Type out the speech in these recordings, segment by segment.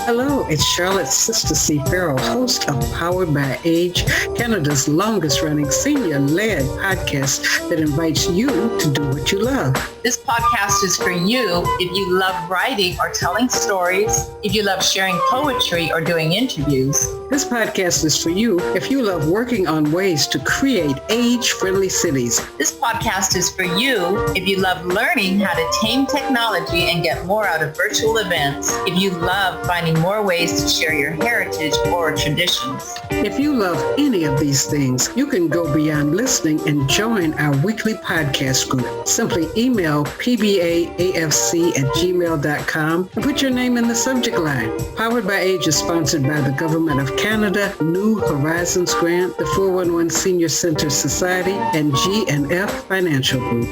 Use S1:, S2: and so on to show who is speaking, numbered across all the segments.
S1: Hello, it's Charlotte's sister C. Ferrell, host of Powered by Age, Canada's longest-running senior-led podcast that invites you to do what you love.
S2: This podcast is for you if you love writing or telling stories, if you love sharing poetry or doing interviews.
S1: This podcast is for you if you love working on ways to create age-friendly cities.
S2: This podcast is for you if you love learning how to tame technology and get more out of virtual events, if you love finding more ways to share your heritage or traditions.
S1: If you love any of these things, you can go beyond listening and join our weekly podcast group. Simply email pbaafc@gmail.com and put your name in the subject line. Powered by Age is sponsored by the Government of Canada, New Horizons Grant, the 411 Senior Center Society, and G&F Financial Group.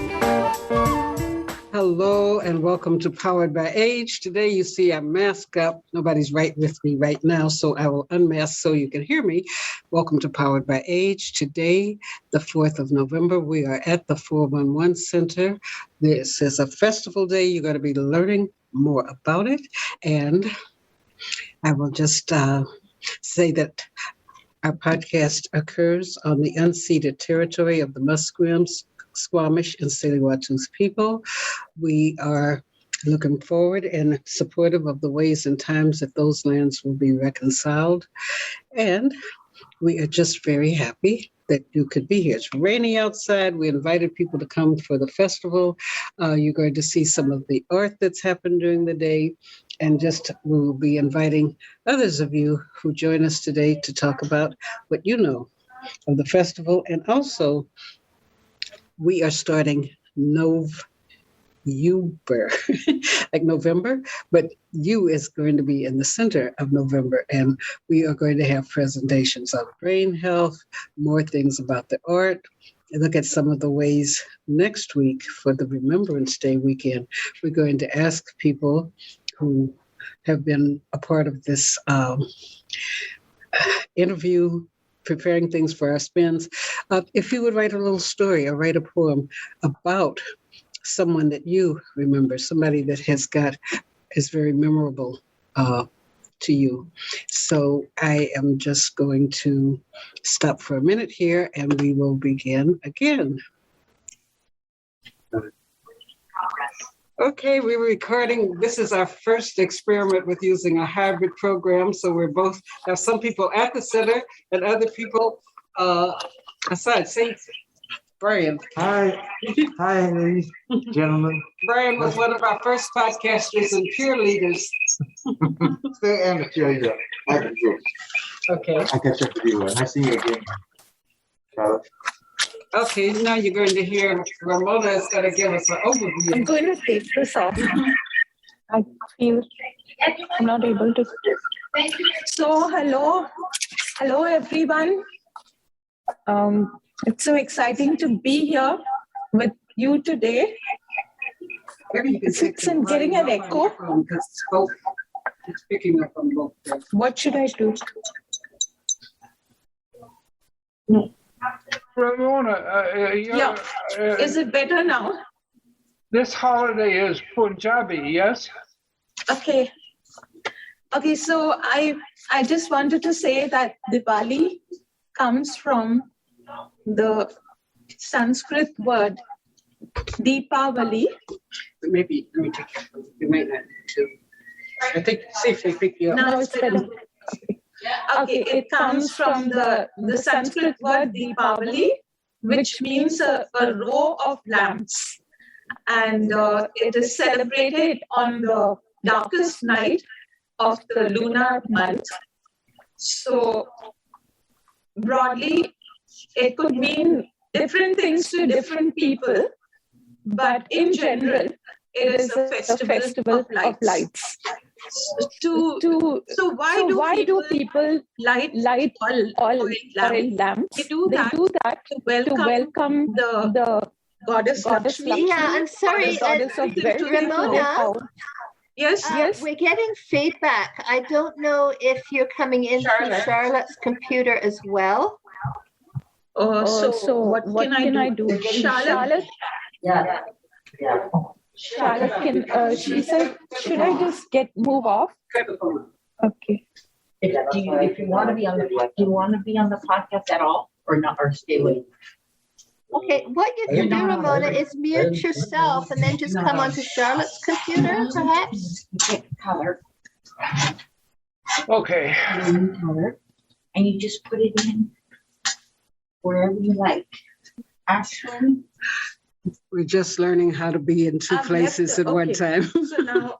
S1: Hello and welcome to Powered by Age. Today you see I mask up. Nobody's right with me right now, so I will unmask so you can hear me. Welcome to Powered by Age. Today, the 4th of November, we are at the 411 Center. This is a festival day. You're going to be learning more about it. And I will just say that our podcast occurs on the unceded territory of the Musqueams, Squamish, and Tsleil-Waututh people. We are looking forward and supportive of the ways and times that those lands will be reconciled. And we are just very happy that you could be here. It's rainy outside. We invited people to come for the festival. You're going to see some of the art that's happened during the day. And we will be inviting others of you who join us today to talk about what you know of the festival. And also, we are starting like November, but you is going to be in the center of November, and we are going to have presentations on brain health, more things about the art. Look at some of the ways next week for the Remembrance Day weekend. We're going to ask people who have been a part of this interview, preparing things for our spins, if you would write a little story or write a poem about someone that you remember, somebody that is very memorable to you. So I am just going to stop for a minute here and we will begin again. Okay, we're recording. This is our first experiment with using a hybrid program. So we both have some people at the center and other people aside. Say, Brian.
S3: Hi, ladies, gentlemen.
S1: Brian was one of our first podcasters and peer leaders.
S3: Still am a cheerleader.
S1: Okay.
S3: I catch up with you. Nice seeing you again, Charlotte.
S1: Okay, now you're going to hear Ramona is going to give us an overview.
S4: I'm going to take this off. I feel I'm not able to. So, hello everyone. It's so exciting to be here with you today. It's getting an echo.
S1: It's picking up on both.
S4: What should I do? No.
S5: Ramona,
S4: Is it better now?
S5: this holiday is Punjabi, yes?
S4: Okay, so I just wanted to say that Diwali comes from the Sanskrit word Deepavali.
S1: Maybe, let me take it. You might not need to. I think, see if they pick you up.
S4: Now it's better. Okay, it comes from the Sanskrit word Deepavali, which means a row of lamps. And it is celebrated on the darkest night of the lunar month. So broadly, it could mean different things to different people, but in general, it is a festival of lights. So why do people light all lamps? They do that to welcome the goddess Lakshmi.
S6: Yeah, I'm sorry, Ramona.
S4: Yes.
S6: We're getting feedback. I don't know if you're coming in through Charlotte's computer as well.
S4: So what can I do? Charlotte?
S3: Yeah.
S4: Charlotte, she said, should I just move off? Okay.
S2: If you want to be on the, do you want to be on the podcast at all, or not, or stay away?
S6: Okay, what you can do, Ramona, is mute yourself and then just come onto Charlotte's computer, perhaps.
S2: Color.
S5: Okay.
S2: Color, and you just put it in wherever you like. Ashley.
S1: We're just learning how to be in two places at one time.
S4: So now,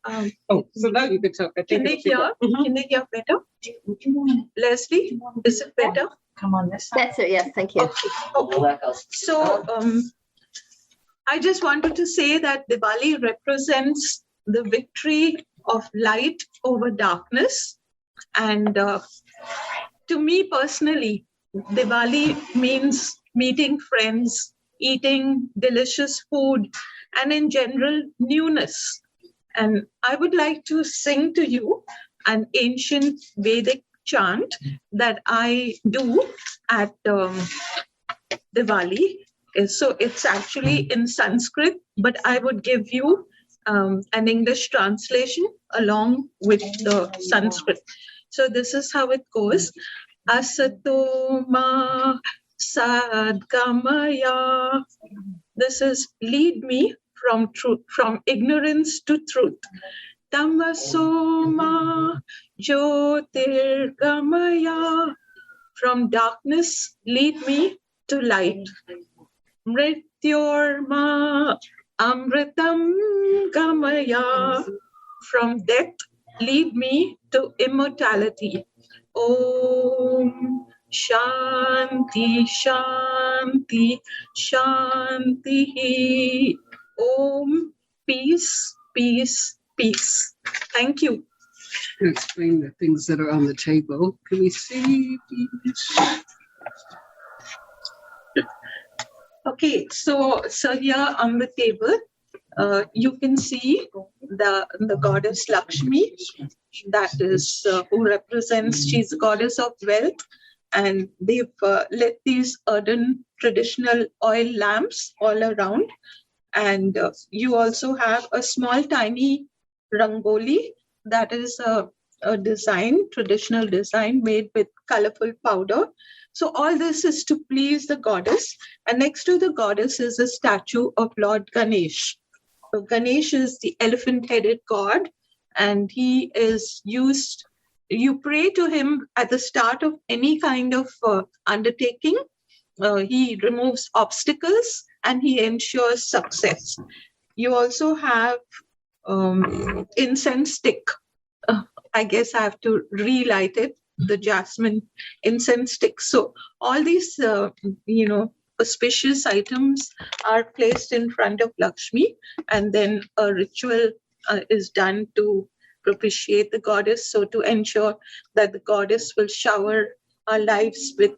S1: So now you can talk.
S4: can they hear? Can they hear better?
S2: Would you want
S4: Leslie, is it better?
S2: come on this side?
S6: That's it, yes, thank you.
S4: Okay. So I just wanted to say that Diwali represents the victory of light over darkness. And to me personally, Diwali means meeting friends, eating delicious food, and in general, newness. And I would like to sing to you an ancient Vedic chant that I do at Diwali. So it's actually in Sanskrit, but I would give you an English translation along with the Sanskrit. So this is how it goes. Asato ma sadgamaya. This is lead me from truth, from ignorance to truth. Tamaso ma jyotirgamaya. From darkness, lead me to light. Mrityorma amritam gamaya. From death, lead me to immortality. Om Shanti Shanti Shanti. Om peace, peace, peace. Thank you.
S1: Explain the things that are on the table. Can we see these?
S4: Okay, so here on the table, you can see the goddess Lakshmi. That is who represents, she's the goddess of wealth. And they've lit these earthen traditional oil lamps all around. And you also have a small tiny rangoli that is a design, traditional design made with colorful powder. So all this is to please the goddess. And next to the goddess is a statue of Lord Ganesh. So Ganesh is the elephant-headed god, and he is used, you pray to him at the start of any kind of undertaking. He removes obstacles and he ensures success. You also have incense stick. I guess I have to relight it, the jasmine incense stick. So all these, auspicious items are placed in front of Lakshmi, and then a ritual is done to propitiate the goddess. So to ensure that the goddess will shower our lives with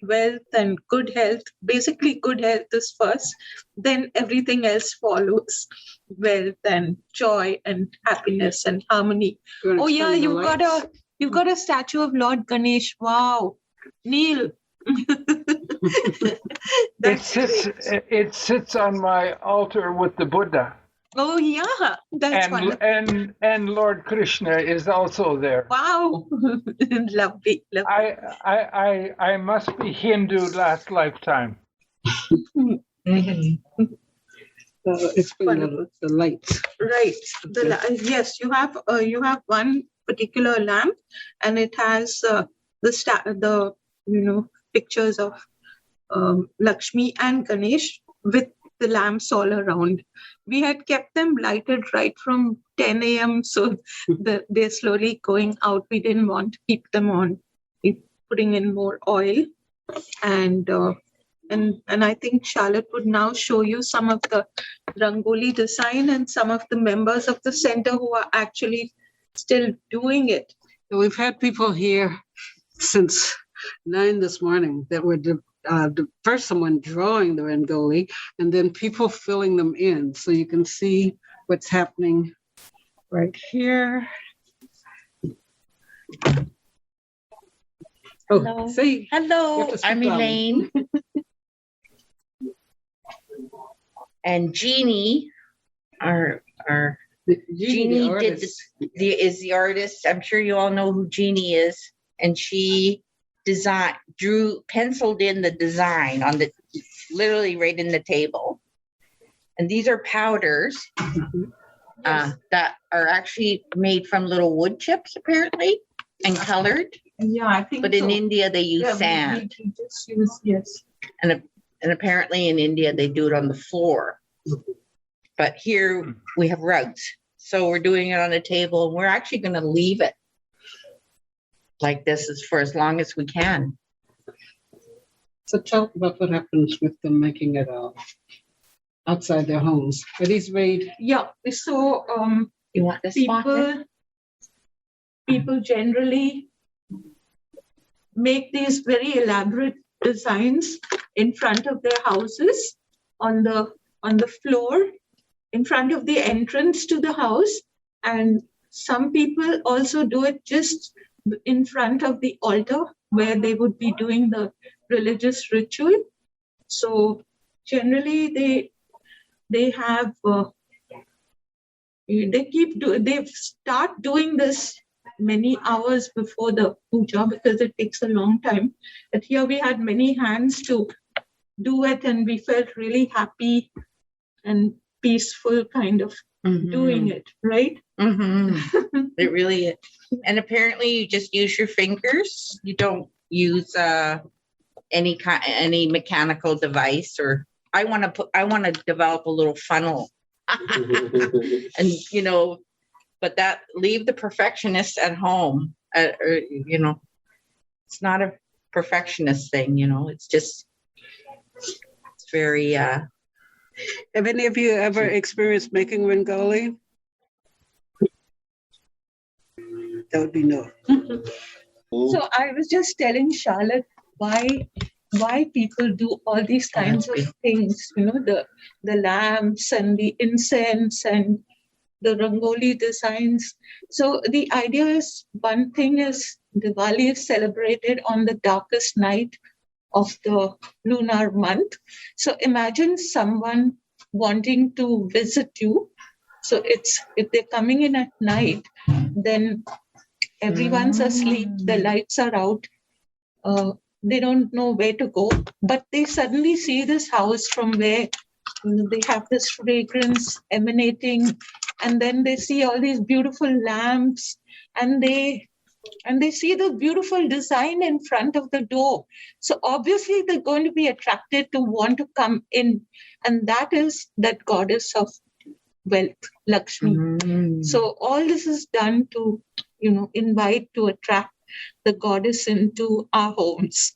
S4: wealth and good health. Basically, good health is first, then everything else follows. Wealth and joy and happiness and harmony. Oh yeah, you've got a statue of Lord Ganesh. Wow, Neil.
S5: It sits on my altar with the Buddha.
S4: Oh yeah, that's wonderful.
S5: And Lord Krishna is also there.
S4: Wow, lovely.
S5: I must be Hindu last lifetime.
S1: Explain the lights.
S4: Right. Yes, you have one particular lamp, and it has the pictures of Lakshmi and Ganesh with the lamps all around. We had kept them lighted right from 10 a.m. So they're slowly going out. We didn't want to keep them on. We're putting in more oil. And I think Charlotte would now show you some of the rangoli design and some of the members of the center who are actually still doing it.
S1: We've had people here since 9 this morning that were first someone drawing the rangoli and then people filling them in. So you can see what's happening right here.
S2: Hello.
S1: See.
S2: Hello, I'm Elaine. And Jeannie, our Jeannie
S1: the
S2: did
S1: artist.
S2: is the artist. I'm sure you all know who Jeannie is, and she penciled in the design on the literally right in the table. And these are powders that are actually made from little wood chips, apparently, and colored.
S4: Yeah, I think
S2: But in
S4: so.
S2: India, they use
S4: Yeah,
S2: sand,
S4: we just use, yes.
S2: and apparently in India they do it on the floor. But here we have rugs, so we're doing it on a table, and we're actually going to leave it like this for as long as we can.
S1: So tell about what happens with them making it outside their homes. Are these made?
S4: Yeah, so
S2: You want this spot?
S4: people generally make these very elaborate designs in front of their houses on the floor, in front of the entrance to the house. And some people also do it just in front of the altar where they would be doing the religious ritual. So generally they have they start doing this many hours before the puja because it takes a long time. But here we had many hands to do it, and we felt really happy and peaceful kind of doing it, right?
S2: Mm-hmm. It really is. And apparently you just use your fingers. You don't use any mechanical device. Or I want to develop a little funnel. And but that leave the perfectionists at home. It's not a perfectionist thing. It's just it's very.
S1: Have any of you ever experienced making rangoli? That would be no.
S4: So I was just telling Charlotte why people do all these kinds of things, the lamps and the incense and the rangoli designs. So the idea is, one thing is Diwali is celebrated on the darkest night of the lunar month. So imagine someone wanting to visit you. So if they're coming in at night, then everyone's asleep, the lights are out, they don't know where to go, but they suddenly see this house from where they have this fragrance emanating, and then they see all these beautiful lamps, and they see the beautiful design in front of the door. So obviously they're going to be attracted to want to come in, and that is that goddess of wealth, Lakshmi. So all this is done to invite, to attract the goddess into our homes.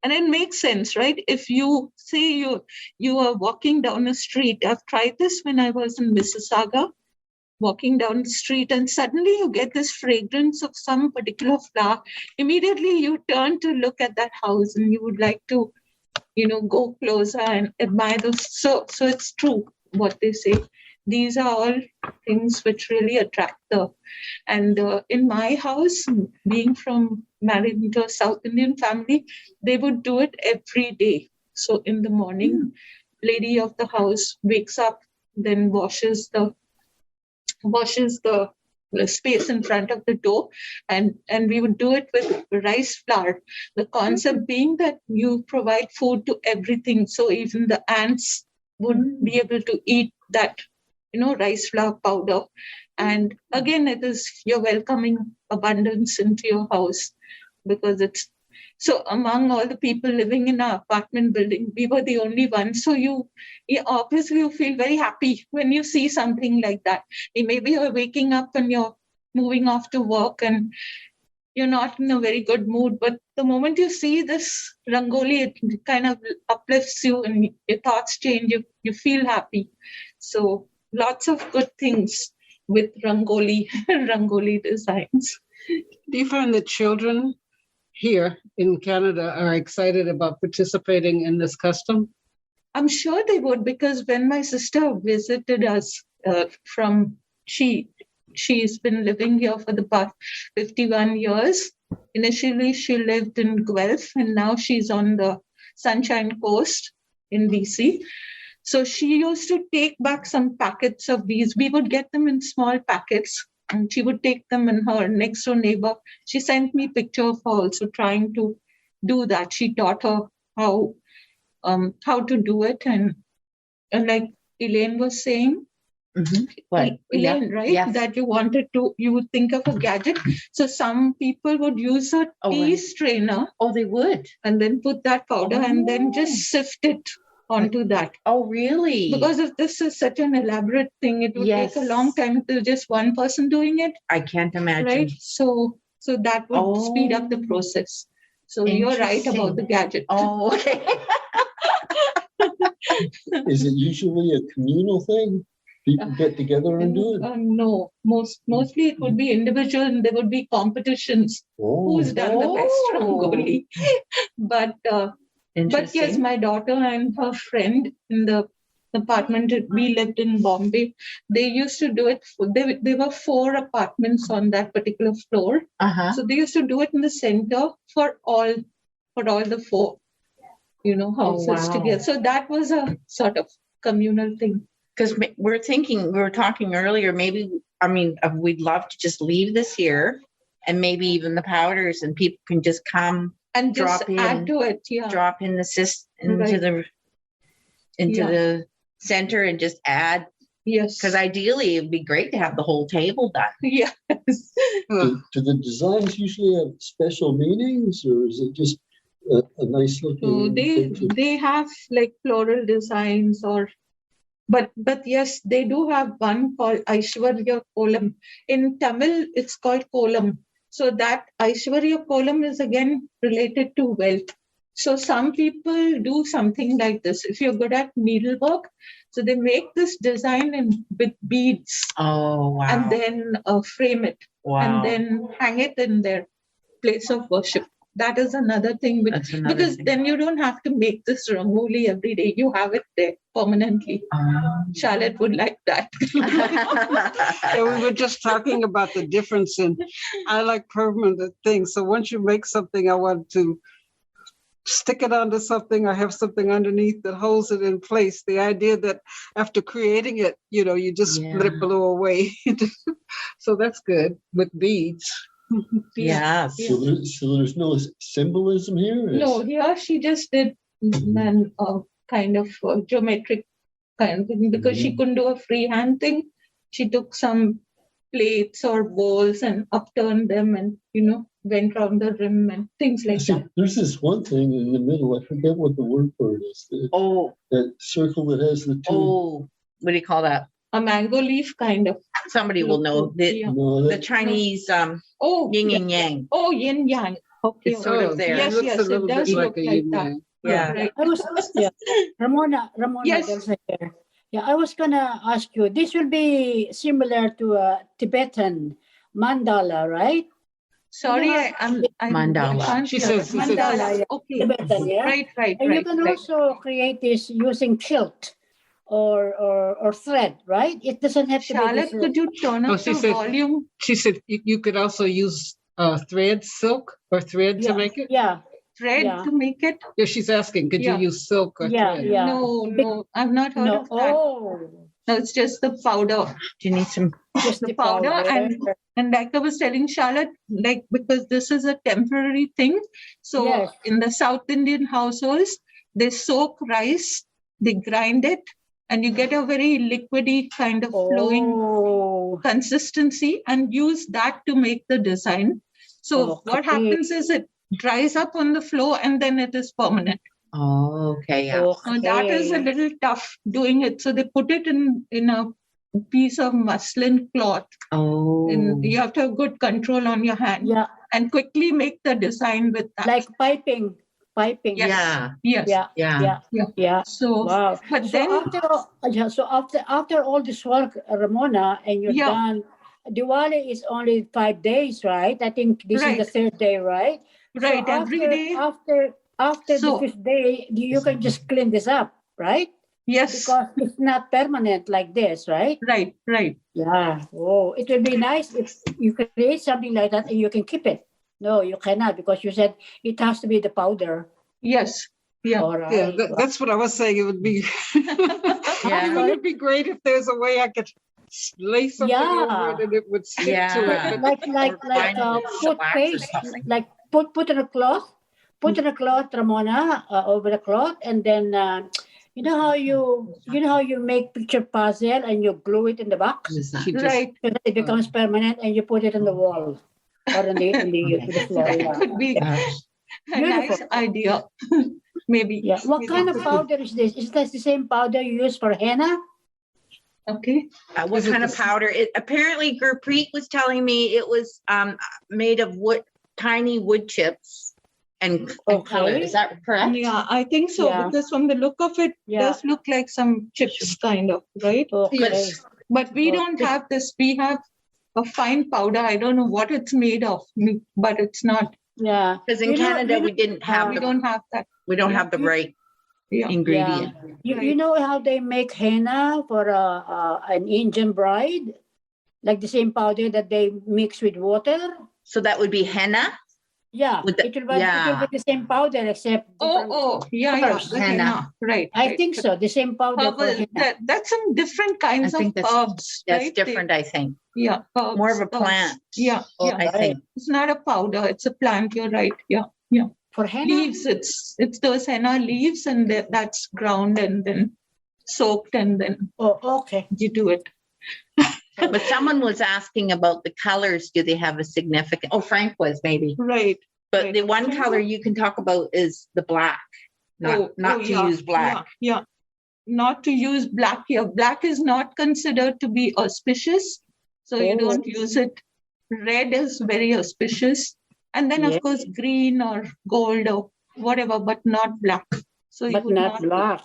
S4: And it makes sense, right? If you say you are walking down a street, I've tried this when I was in Mississauga, walking down the street, and suddenly you get this fragrance of some particular flower. Immediately you turn to look at that house, and you would like to, go closer and admire those. So it's true what they say. These are all things which really attract and in my house, being married into a South Indian family, they would do it every day. So in the morning, lady of the house wakes up, then washes the space in front of the door, and we would do it with rice flour. The concept being that you provide food to everything, so even the ants would be able to eat that rice flour powder. And again, it is you're welcoming abundance into your house, because it's so among all the people living in our apartment building, we were the only ones. So you obviously you feel very happy when you see something like that. Maybe you're waking up and you're moving off to work and you're not in a very good mood, but the moment you see this rangoli, it kind of uplifts you and your thoughts change. You feel happy. So lots of good things with rangoli designs.
S1: Do you find that children here in Canada are excited about participating in this custom?
S4: I'm sure they would, because when my sister visited us she's been living here for the past 51 years. Initially, she lived in Guelph, and now she's on the Sunshine Coast in BC. So she used to take back some packets of these. We would get them in small packets, and she would take them in her next door neighbor. She sent me picture of her also trying to do that. She taught her how to do it, and like Elaine was saying,
S2: What?
S4: Elaine, right?
S2: Yes.
S4: That you would think of a gadget. So some people would use a tea strainer.
S2: Oh, they would.
S4: And then put that powder and then just sift it onto that.
S2: Oh, really?
S4: Because if this is such an elaborate thing, it would take a long time to just one person doing it.
S2: I can't imagine.
S4: Right? So that would speed up the process. So you're right about the gadget.
S2: Oh, okay.
S7: Is it usually a communal thing? People get together and do it?
S4: No, mostly it would be individual, and there would be competitions. Who's done the best rangoli? But yes, my daughter and her friend in the apartment we lived in Bombay, they used to do it. There were 4 apartments on that particular floor, so they used to do it in the center for all the 4, houses together. So that was a sort of communal thing.
S2: Because we were talking earlier, we'd love to just leave this here, and maybe even the powders, and people can just come
S4: and just add to it. Yeah.
S2: Drop in the into the center and just add.
S4: Yes.
S2: Because ideally, it'd be great to have the whole table done.
S4: Yes.
S7: Do the designs usually have special meanings, or is it just a nice looking?
S4: They have like floral designs But yes, they do have one called Aishwarya Kolam. In Tamil, it's called Kolam. So that Aishwarya Kolam is again related to wealth. So some people do something like this. If you're good at needlework, so they make this design with beads.
S2: Oh, wow.
S4: And then frame it.
S2: Wow.
S4: And then hang it in their place of worship. That is another thing. Because then you don't have to make this rangoli every day. You have it there permanently. Charlotte would like that.
S1: Yeah, we were just talking about the difference I like permanent things. So once you make something, I want to stick it onto something or have something underneath that holds it in place. The idea that after creating it, you just let it blow away. So that's good with beads.
S2: Yes.
S7: So there's no symbolism here?
S4: No, here she just did kind of geometric kind of thing because she couldn't do a freehand thing. She took some plates or bowls and upturned them and, went around the rim and things like that.
S7: There's this one thing in the middle. I forget what the word for it is. That circle that has the 2.
S2: Oh, what do you call that?
S4: A mango leaf kind of.
S2: Somebody will know. The Chinese yin and yang.
S4: Oh, yin yang. Okay.
S2: It's sort of there.
S4: Yes,
S1: it
S4: it does look like that.
S2: Yeah.
S4: Right.
S8: Ramona,
S4: Yes.
S8: here. Yeah, I was gonna ask you. This will be similar to a Tibetan mandala, right?
S4: Sorry, I'm
S2: Mandala.
S4: I can't
S1: She
S4: hear.
S1: says-
S8: Mandala, yeah.
S4: Okay.
S8: Tibetan, yeah.
S4: Right.
S8: And you can also create this using quilt or thread, right? It doesn't have to
S4: Charlotte,
S8: be.
S4: could you turn up
S1: she
S4: the
S1: said-
S4: volume?
S1: She said you could also use thread, silk, or thread to make it.
S8: Yeah.
S4: Thread
S8: Yeah.
S4: to make it?
S1: Yeah, she's asking, could
S4: Yeah.
S1: you use silk or
S8: Yeah,
S1: thread?
S8: yeah.
S4: No, I've not heard of that. No, it's just the powder.
S2: Do you need some?
S8: Just
S4: The powder and like I was telling Charlotte, like because this is a temporary thing. So
S8: Yes.
S4: in the South Indian households, they soak rice, they grind it, and you get a very liquidy kind of flowing consistency and use that to make the design. So what happens is it dries up on the floor and then it is permanent.
S2: Oh, okay. Yeah.
S4: So that is a little tough doing it. So they put it in a piece of muslin cloth.
S2: Oh.
S4: And you have to have good control on your hand.
S8: Yeah.
S4: And quickly make the design with that.
S8: Like piping.
S4: Yes.
S2: Yeah.
S4: Yes.
S8: Yeah.
S4: So,
S8: Wow.
S4: but
S8: So
S4: then
S8: after all this work, Ramona, and you're done, Diwali is only 5 days, right? I think this is the 3rd day, right?
S4: Right.
S8: So
S4: Every day.
S8: After the 5th day, you can just clean this up, right?
S4: Yes.
S8: Because it's not permanent like this, right?
S4: Right.
S8: Yeah. Oh, it will be nice if you create something like that and you can keep it. No, you cannot because you said it has to be the powder.
S4: Yes. Yeah.
S8: All right.
S1: Yeah, that's what I was saying. It would be, wouldn't it be great if there's a way I could lay something over it and it would stick to
S2: Yeah.
S1: it?
S8: like
S2: Some
S8: put
S2: wax or
S8: paste,
S2: something.
S8: like put in a cloth, Ramona, over the cloth, and then you know how you make picture puzzle and you glue it in the box,
S1: She just-
S4: Right.
S8: so that it becomes permanent, and you put it on the wall or on the floor.
S4: That
S8: Yeah.
S4: could be a
S8: Beautiful.
S4: nice idea. Maybe.
S8: Yeah. What
S4: maybe
S8: kind of
S4: we could-
S8: powder is this? Is that the same powder you use for henna?
S4: Okay.
S2: What
S1: Is it
S2: kind
S1: the
S2: of powder? Apparently Gurpreet was telling me it was made of tiny wood chips and colored.
S8: Okay.
S2: Is that correct?
S4: Yeah, I think so,
S8: Yeah.
S4: because from the look of it,
S8: Yeah.
S4: does look like some chips kind of, right?
S8: Okay.
S2: Yes.
S4: But we don't have this. We have a fine powder. I don't know what it's made of, but it's not.
S8: Yeah.
S2: Because in Canada we didn't have
S4: We don't have that.
S2: the right
S4: Yeah.
S2: ingredient.
S8: You know how they make henna for an Indian bride? Like the same powder that they mix with water?
S2: So that would be henna.
S8: Yeah,
S2: With the-
S8: it will be the same powder except different
S4: Yeah.
S8: colors.
S4: The
S2: Henna.
S4: henna. Right.
S8: I
S4: right.
S8: think so. The same powder for
S4: Herbal,
S8: henna.
S4: that's some different kinds
S2: I think
S4: of
S2: that's-
S4: herbs.
S2: That's
S4: right?
S2: different, I think.
S4: Yeah. Herbs,
S2: More of a
S4: herbs.
S2: plant.
S4: Yeah. Yeah.
S2: I think.
S4: It's not a powder. It's a plant. You're right. Yeah.
S8: For henna?
S4: Leaves. It's those henna leaves, and that's ground and then soaked, and then
S8: Oh, okay.
S4: you do it.
S2: But someone was asking about the colors. Do they have a significant? Oh, Frank was maybe.
S4: Right.
S2: But
S4: Right.
S2: the one color you can talk about is the black. Not to
S4: yeah,
S2: use black.
S4: Yeah. Not to use black here. Black is not considered to be auspicious, so you
S8: Oh.
S4: don't use it. Red is very auspicious, and then
S8: Yeah.
S4: of course green or gold or whatever, but not black. So you
S8: But
S4: would
S8: not black.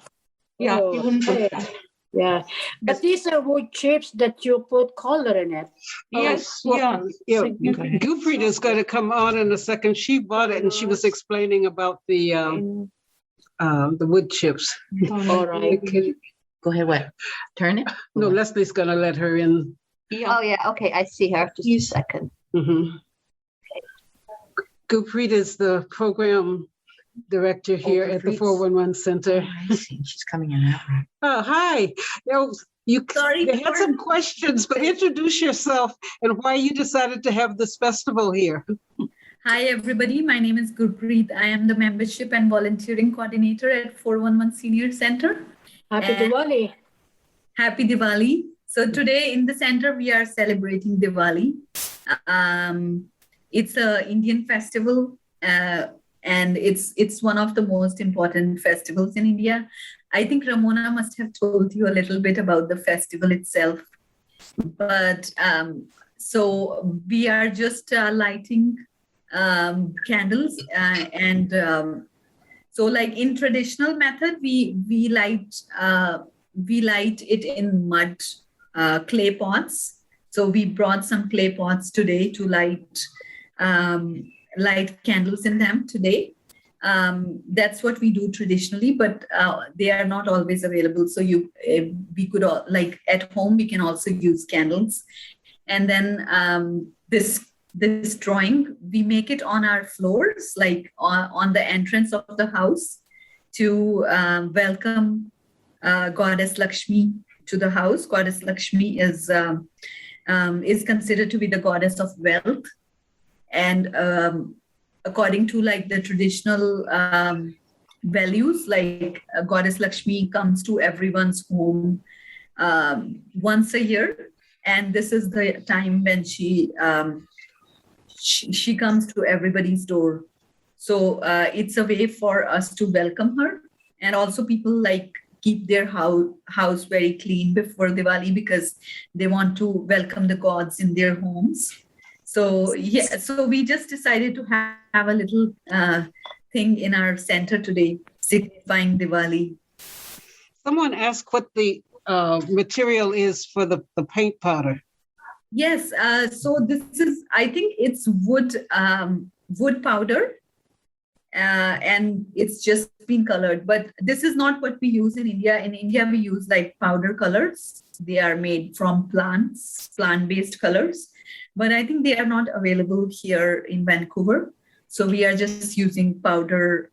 S4: Yeah,
S8: Oh,
S4: you wouldn't put
S8: okay.
S4: that.
S8: Yeah. But these are wood chips that you put color in it.
S4: Yes,
S1: well,
S4: yeah.
S1: Yeah,
S4: Significant.
S1: Guprit is going to come on in a second. She bought it and she was explaining about the wood chips.
S8: All right.
S2: Go ahead. What? Turn it.
S1: No, Leslie's going to let her in.
S4: Yeah.
S6: Oh, yeah, okay, I see her. Just a second.
S1: Mhm. Guprit is the program director here at the
S2: Gurpreet's-
S1: 411 Center.
S2: I see. She's coming in that way.
S1: Oh, hi. They had some questions, but introduce yourself and why you decided to have this festival here.
S9: Hi, everybody. My name is Gurpreet. I am the membership and volunteering coordinator at 411 Senior Center.
S8: Happy
S9: And-
S8: Diwali.
S9: Happy Diwali. So today in the center, we are celebrating Diwali. It's a Indian festival, and it's one of the most important festivals in India. I think Ramona must have told you a little bit about the festival itself. But so we are just lighting candles so like in traditional method, we light it in mud clay pots. So we brought some clay pots today to light candles in them today. That's what we do traditionally, but they are not always available. So we could like at home we can also use candles, and then this drawing we make it on our floors, like on the entrance of the house, to welcome Goddess Lakshmi to the house. Goddess Lakshmi is considered to be the goddess of wealth, and according to like the traditional values, like Goddess Lakshmi comes to everyone's home once a year, and this is the time when she comes to everybody's door. So it's a way for us to welcome her, and also people like keep their house very clean before Diwali because they want to welcome the gods in their homes. So yeah, so we just decided to have a little thing in our center today, signifying Diwali.
S1: Someone asked what the material is for the paint powder.
S9: Yes, so this is, I think it's wood powder, and it's just been colored. But this is not what we use in India. In India, we use like powder colors. They are made from plant-based colors. But I think they are not available here in Vancouver. So we are just using powder,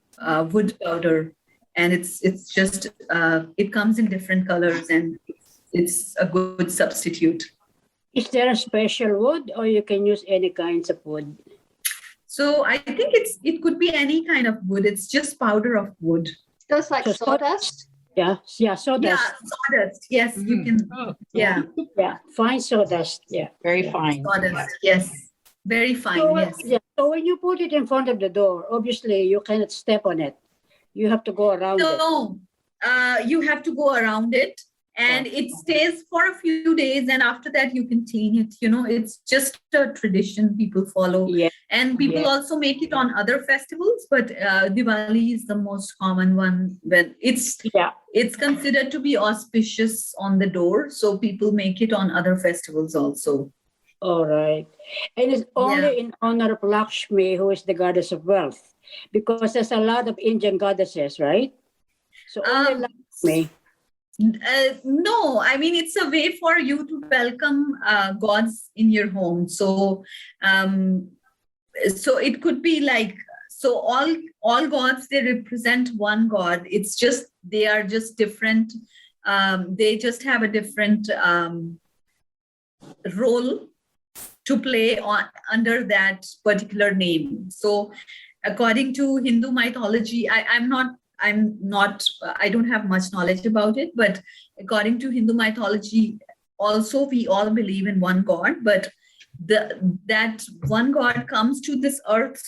S9: wood powder. and it's just it comes in different colors, and it's a good substitute.
S8: Is there a special wood, or you can use any kinds of wood?
S9: So I think it could be any kind of wood. It's just powder of wood.
S6: So it's like
S8: So
S6: sawdust?
S8: Yeah, sawdust.
S9: Yeah, sawdust. Yes, you can. Yeah,
S8: Yeah, fine sawdust. Yeah.
S2: Very
S8: Yeah.
S2: fine.
S9: sawdust. Yes, very fine.
S8: So,
S9: Yes.
S8: so when you put it in front of the door, obviously you cannot step on it. You have to go around it.
S9: So you have to go around it, and it stays for a few days, and after that you can clean it. It's just a tradition people follow.
S8: Yeah.
S9: And people also make it on other festivals, but Diwali is the most common one, when it's considered to be auspicious on the door, so people make it on other festivals also.
S8: All right. And it's only in honor of Lakshmi, who is the goddess of wealth, because there's a lot of Indian goddesses, right? So only Lakshmi.
S9: No, I mean, it's a way for you to welcome gods in your home. So so it could be like, so all gods, they represent one god. It's just, they are just different. They just have a different role to play under that particular name. So according to Hindu mythology, I don't have much knowledge about it, but according to Hindu mythology, also we all believe in one god, but that one god comes to this earth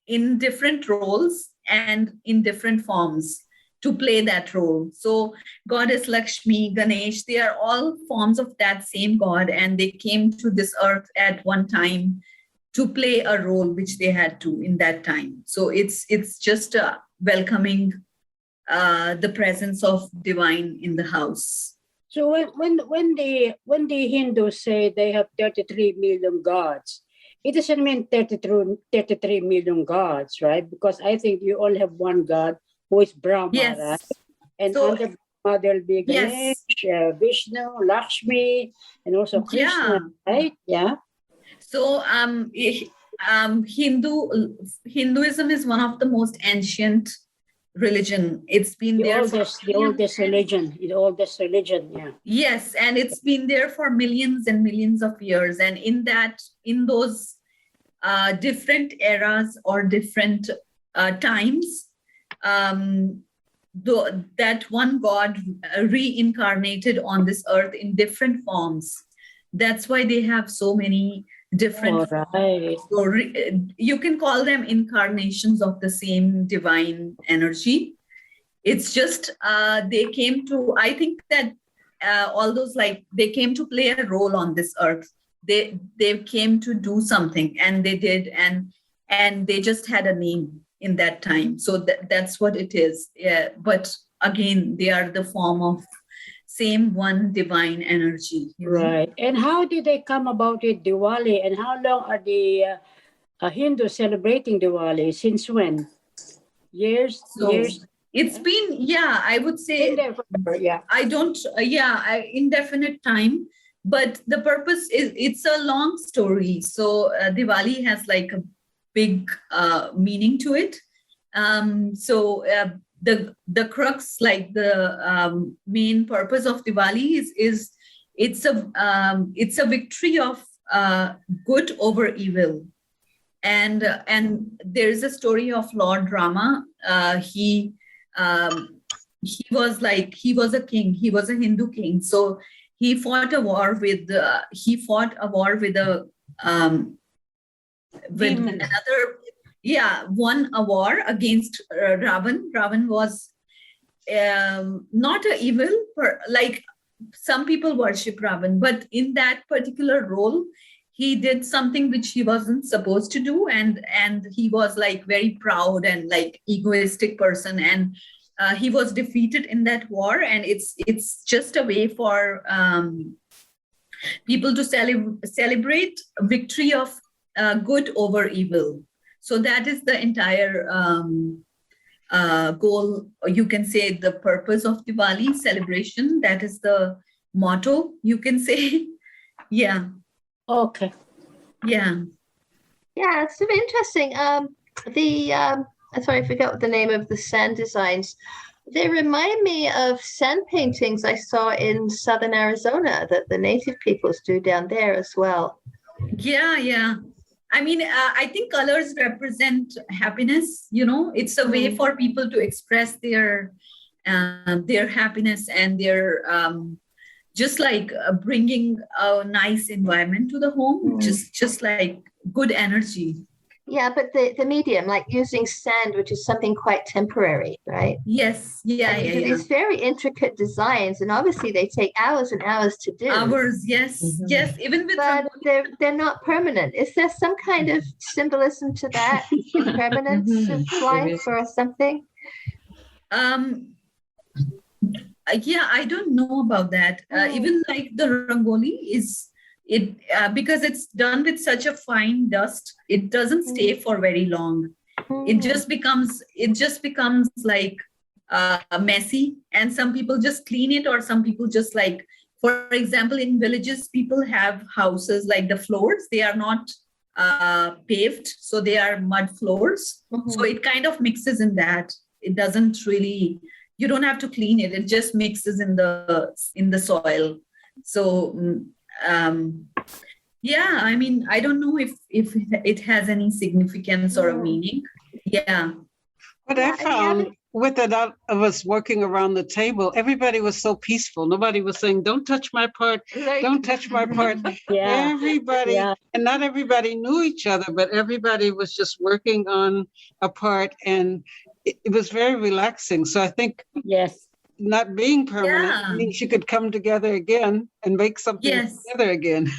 S9: in different roles and in different forms to play that role. So goddess Lakshmi, Ganesh, they are all forms of that same god, and they came to this earth at one time to play a role which they had to in that time. So it's just welcoming the presence of divine in the house.
S8: So when the Hindus say they have 33 million gods, it doesn't mean 33 million gods, right? Because I think you all have one god who is Brahma, right? And
S9: So,
S8: under Brahma there'll be Ganesh, Vishnu, Lakshmi, and also Krishna, right? Yeah.
S9: So Hinduism is one of the most ancient religion. It's been
S8: The
S9: there
S8: oldest religion, yeah.
S9: Yes, and it's been there for millions and millions of years. And in those different eras or different times, that one God reincarnated on this earth in different forms. That's why they have so many different forms. So you can call them incarnations of the same divine energy. It's just they came to, I think that all those, like, they came to play a role on this earth. They came to do something, and they did, and they just had a name in that time. So that's what it is. Yeah, but again, they are the form of same one divine energy.
S8: Right. And how did they come about it, Diwali? And how long are the Hindus celebrating Diwali? Since when? Years?
S9: It's been, I would say, indefinite time. But the purpose is, it's a long story. So Diwali has like a big meaning to it. The crux, like the main purpose of Diwali is it's a victory of good over evil. And there is a story of Lord Rama. He was a king. He was a Hindu king. So he fought a war with won a war against Ravan. Ravan was not an evil, like some people worship Ravan, but in that particular role, he did something which he wasn't supposed to do, and he was like very proud and like egoistic person, and he was defeated in that war. And it's just a way for people to celebrate victory of good over evil. So that is the entire goal, or you can say the purpose of Diwali celebration. That is the motto, you can say. Yeah.
S8: Okay.
S9: Yeah.
S6: Yeah, it's super interesting. I'm sorry, I forgot what the name of the sand designs. They remind me of sand paintings I saw in southern Arizona that the native peoples do down there as well.
S9: Yeah. I mean, I think colors represent happiness. It's a way for people to express their happiness and their just like bringing a nice environment to the home, just like good energy.
S6: Yeah, but the medium, like using sand, which is something quite temporary, right?
S9: Yes. Yeah.
S6: And you do these very intricate designs, and obviously they take hours and hours to do.
S9: Hours, yes. Even with
S6: but they're not permanent. Is there some kind of symbolism to that? Impermanence of life or something?
S9: Yeah, I don't know about that. Even like the rangoli because it's done with such a fine dust, it doesn't stay for very long. It just becomes like messy, and some people just clean it, or some people just like, for example, in villages, people have houses like the floors, they are not paved, so they are mud floors. So it kind of mixes in that. It doesn't really, you don't have to clean it. It just mixes in the soil. So yeah, I mean, I don't know if it has any significance or a meaning. Yeah.
S1: What I found with the lot of us working around the table, everybody was so peaceful. Nobody was saying, don't touch my part, don't touch my part. Everybody, and not everybody knew each other, but everybody was just working on a part, and it was very relaxing. So I think not being permanent means you could come together again and make something together again.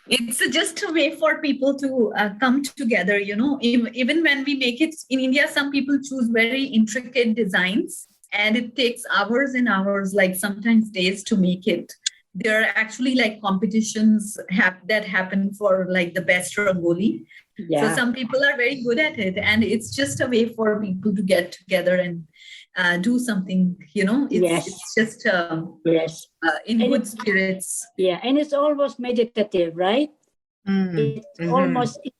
S9: It's just a way for people to come together, even when we make it in India, some people choose very intricate designs and it takes hours and hours, like sometimes days to make it. There are actually like competitions that happen for like the best rangoli. So some people are very good at it, and it's just a way for people to get together and do something, it's just in good spirits.
S8: Yeah, and it's almost meditative, right? It's almost, it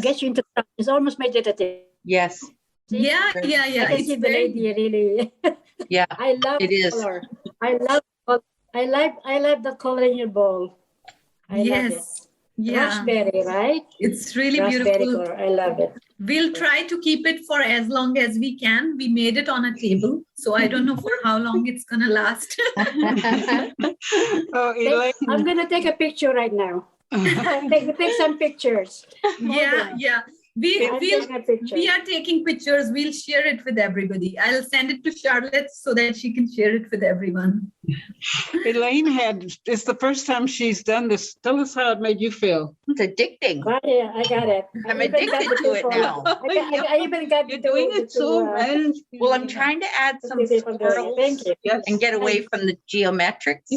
S8: gets you into, it's almost meditative.
S2: Yes.
S9: Yeah.
S8: I can see the lady really.
S2: Yeah,
S8: I love
S2: it is.
S8: Color. I like the color in your bowl. I love it.
S9: Yeah.
S8: Raspberry, right?
S9: It's really
S8: Raspberry
S9: beautiful.
S8: color. I love it.
S9: We'll try to keep it for as long as we can. We made it on a table, so I don't know for how long it's gonna last.
S1: Elaine.
S8: I'm gonna take a picture right now. take some pictures.
S9: Yeah. We are taking pictures. We'll share it with everybody. I'll send it to Charlotte so that she can share it with everyone.
S1: Elaine it's the first time she's done this. Tell us how it made you feel.
S2: It's addicting.
S8: I got it.
S2: I'm addicted to it now.
S8: I even got
S2: You're doing it so well. Well, I'm trying to add some swirls and get away from the geometrics.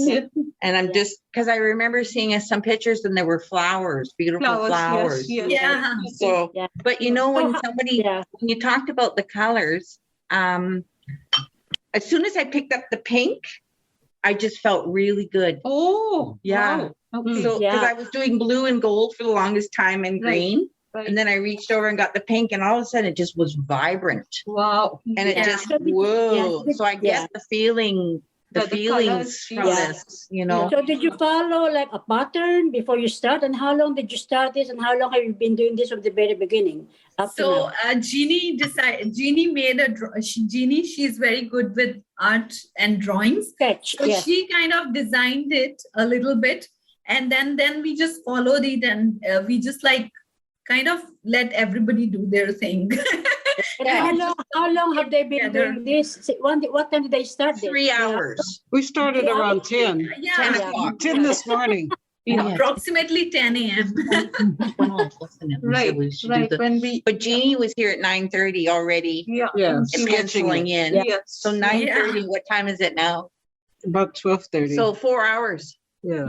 S2: And I'm just, because I remember seeing some pictures and there were flowers, beautiful flowers.
S9: Yeah.
S2: So, but when you talked about the colors, as soon as I picked up the pink, I just felt really good.
S1: Oh,
S2: yeah.
S1: Wow.
S2: Okay. So, because I was doing blue and gold for the longest time and green. Right. And then I reached over and got the pink, and all of a sudden it just was vibrant.
S1: Wow.
S2: And it just, whoa. So I get the feelings from this,
S8: So did you follow like a pattern before you start? And how long did you start this? And how long have you been doing this from the very beginning?
S9: So Jeannie she's very good with art and drawings. So she kind of designed it a little bit. And then we just followed it, and we just like kind of let everybody do their thing.
S8: How long have they been doing this? What time did they start this?
S2: 3 hours.
S1: We started around 10. 10 this morning.
S9: Approximately 10 a.m.
S2: Right. But Jeannie was here at 9:30 already. Scheduling in. So 9:30. What time is it now?
S1: About 12:30.
S2: So 4 hours. 4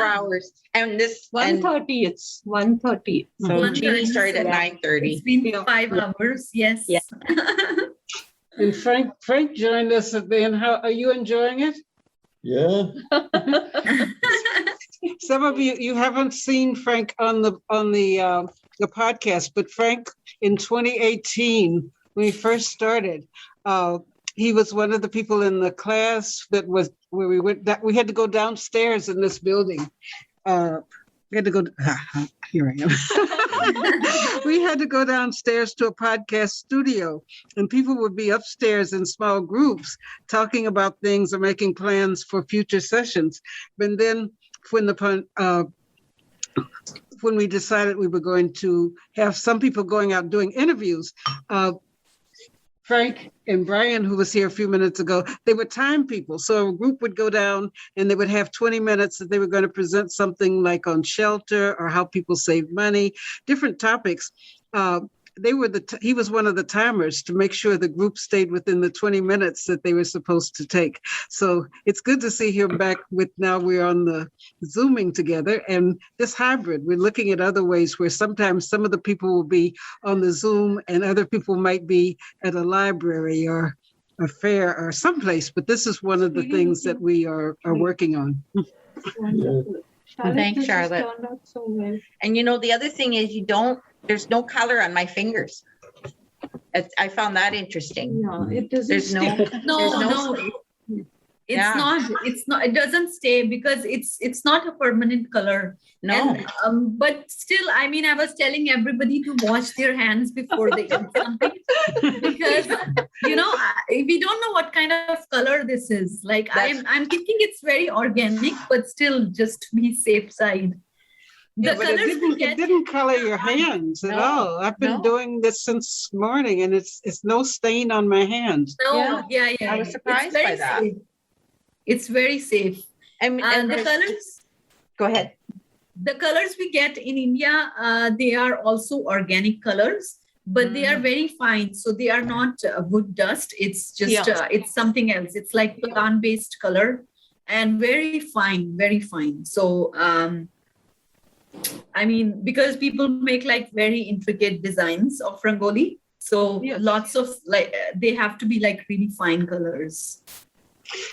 S2: hours. And this
S4: 1:30. It's 1:30.
S2: So Jeannie started at 9:30.
S9: It's been 5 hours. Yes.
S1: And Frank joined us at the end. How are you enjoying it?
S7: Yeah.
S1: Some of you haven't seen Frank on the a podcast. But Frank, in 2018, when he first started, he was one of the people in the class that was where we had to go downstairs in this building. We had to go. Here I am. We had to go downstairs to a podcast studio, and people would be upstairs in small groups talking about things or making plans for future sessions. But then, when we decided we were going to have some people going out doing interviews, Frank and Brian, who was here a few minutes ago, they were time people. So a group would go down and they would have 20 minutes that they were going to present something like on shelter or how people save money, different topics. He was one of the timers to make sure the group stayed within the 20 minutes that they were supposed to take. So it's good to see him back now we're on the Zooming together and this hybrid. We're looking at other ways where sometimes some of the people will be on the Zoom and other people might be at a library or a fair or someplace. But this is one of the things that we are working on.
S2: Thanks, Charlotte. And the other thing is there's no color on my fingers. I found that interesting.
S4: No, it doesn't.
S2: There's
S9: No. It's not, it doesn't stay because it's not a permanent color.
S2: No.
S9: And, but still, I mean, I was telling everybody to wash their hands before they eat something because, we don't know what kind of color this is. Like, I'm thinking it's very organic, but still just to be safe side.
S1: It didn't color your hands at all. I've been doing this since morning and it's no stain on my hands.
S9: No, yeah.
S2: I was surprised by that.
S9: Safe. It's very safe. And the colors.
S2: Go ahead.
S9: The colors we get in India, they are also organic colors, but they are very fine. So they are not wood dust. It's just, it's something else. It's like plant-based color and very fine, very fine. So, I mean, because people make like very intricate designs of rangoli. So lots of they have to be like really fine colors.